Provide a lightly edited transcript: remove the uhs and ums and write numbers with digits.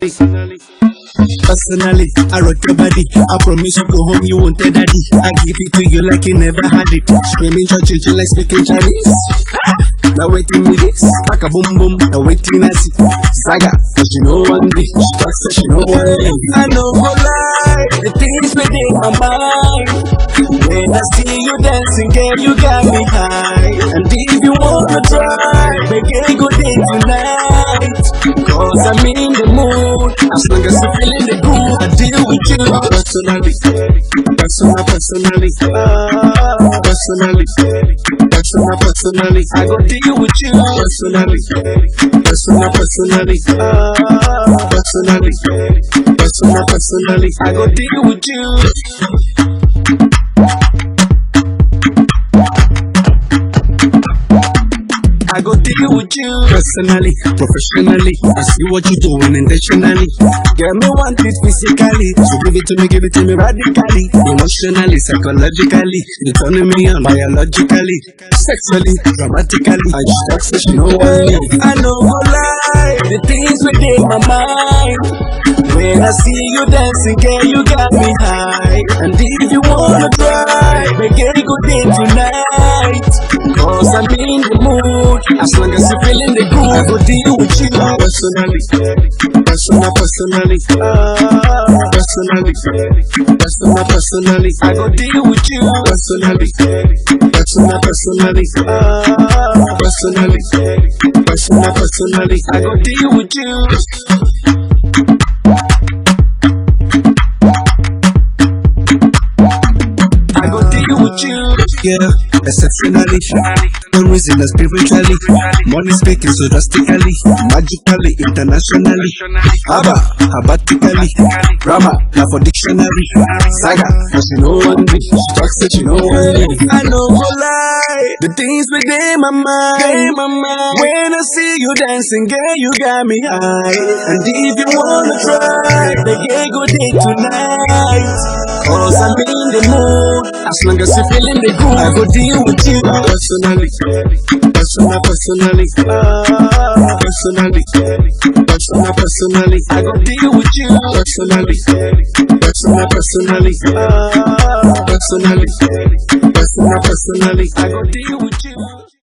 Personally, I rock your body. I promise you go home, you won't tell daddy. I give it to you like you never had it. Screaming church, like speaking Chinese. Now waiting with this, like a boom boom. Now waiting I see Saga, cause you know one day, she know one day. I know go lie, the things within my mind. When I see you dancing, girl, you got me high. And if you wanna try, make a good day tonight. Cause I'm in the mood, as long as I'm feeling the groove, I deal with you personally, personally, personally, I go deal with you personally, personally, I go deal with you. I go deal with you personally, professionally. I see what you doing intentionally. Girl, me want it physically, so give it to me radically, emotionally, psychologically. You turning me on biologically, sexually, dramatically. I just talk so she know what I mean. I know no lie, the things within my mind. When I see you dancing, girl, you got me high. And if you wanna try, make a good day tonight. Cause I'm in the mood, as long as you're feeling the groove, I go deal with you personally, personally, I go deal with you personally, personally, I go deal with you. Yeah, exceptionally, no reason spiritually, money speaking so drastically, magically, internationally, habatically, grammar, now for dictionary, Saga, cause you know one day, talks that you know one day. I know no lie, the things within my mind, when I see you dancing, girl, you got me high. And if you wanna try, make a good day tonight, cause I'm in the mood, as long as you're feeling the groove, I go deal with you personally, personally, I go deal with you personally, personally, I go deal with you.